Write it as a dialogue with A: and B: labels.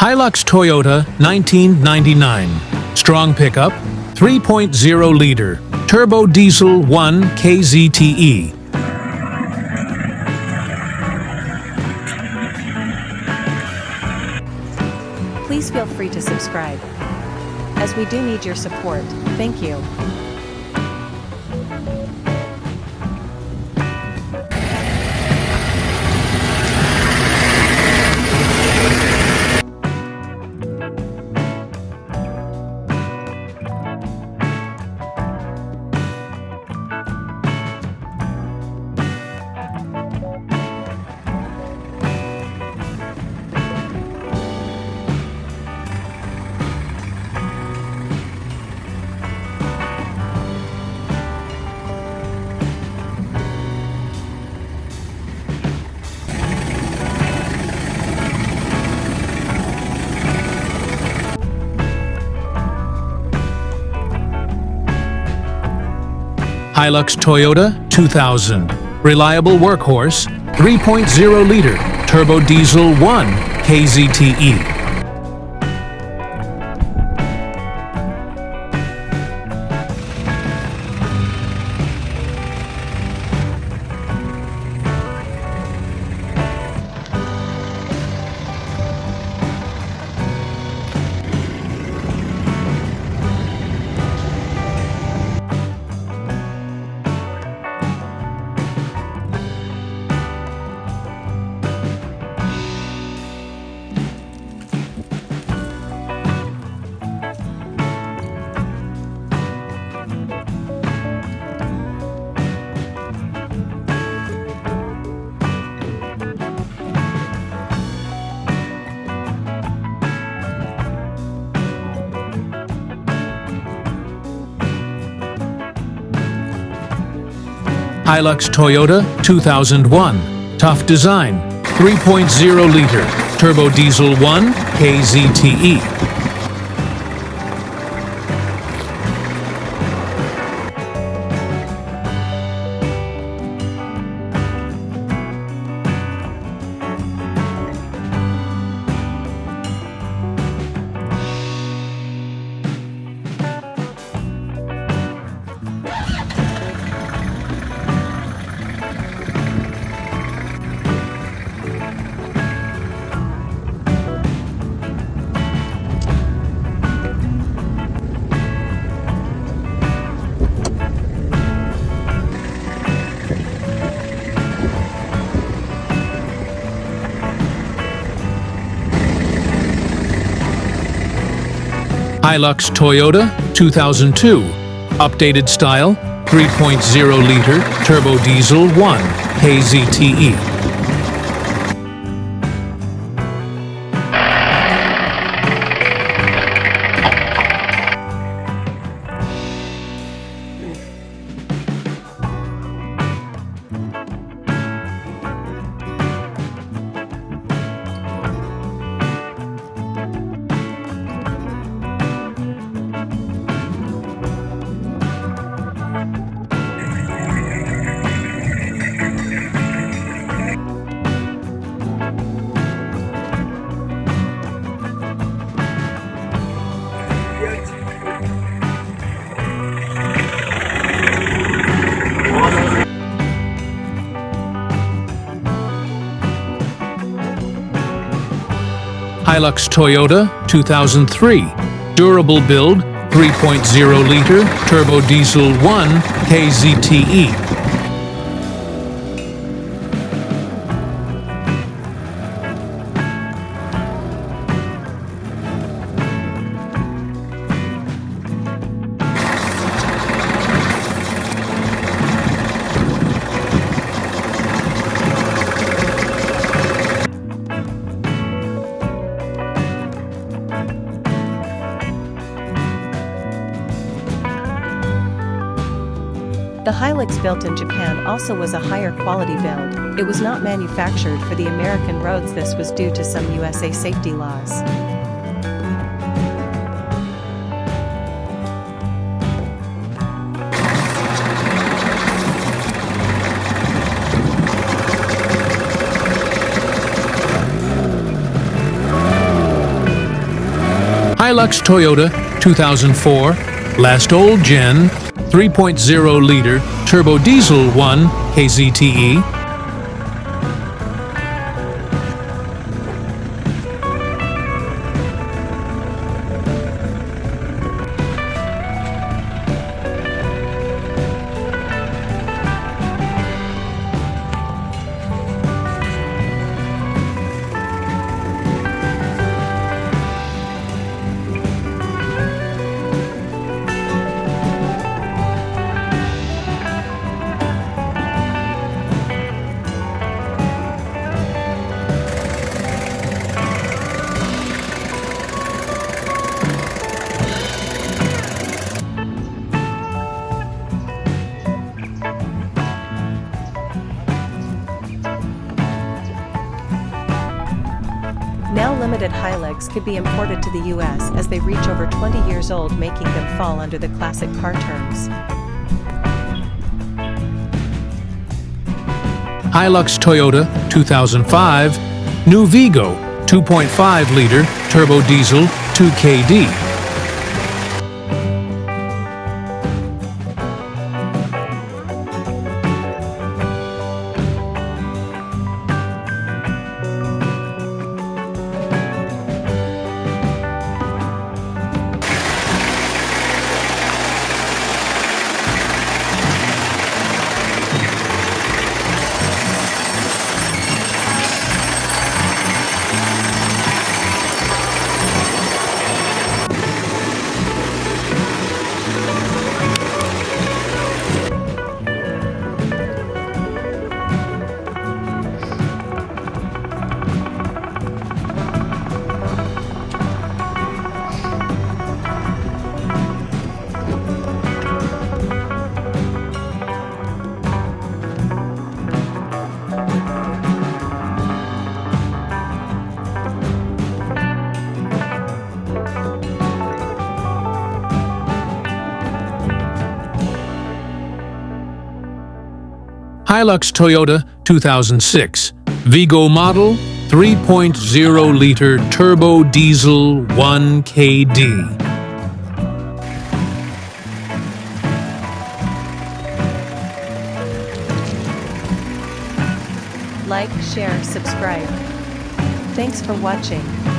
A: Hilux Toyota 1999. Strong pickup, 3.0 liter, turbo diesel 1 KZTE.
B: Please feel free to subscribe, as we do need your support. Thank you.
A: Hilux Toyota 2000. Reliable workhorse, 3.0 liter, turbo diesel 1 KZTE. Hilux Toyota 2001. Tough design, 3.0 liter, turbo diesel 1 KZTE. Hilux Toyota 2002. Updated style, 3.0 liter, turbo diesel 1 KZTE. Hilux Toyota 2003. Durable build, 3.0 liter, turbo diesel 1 KZTE.
B: The Hilux built in Japan also was a higher quality build. It was not manufactured for the American roads. This was due to some USA safety laws.
A: Hilux Toyota 2004, last old gen, 3.0-liter turbo diesel 1 KZTE.
B: Now limited Hilux could be imported to the US as they reach over 20 years old, making them fall under the classic car terms.
A: Hilux Toyota 2005, new Vigo 2.5-liter turbo diesel 2KD. Hilux Toyota 2006, Vigo model 3.0-liter turbo diesel 1KD.
B: Like, share, subscribe. Thanks for watching.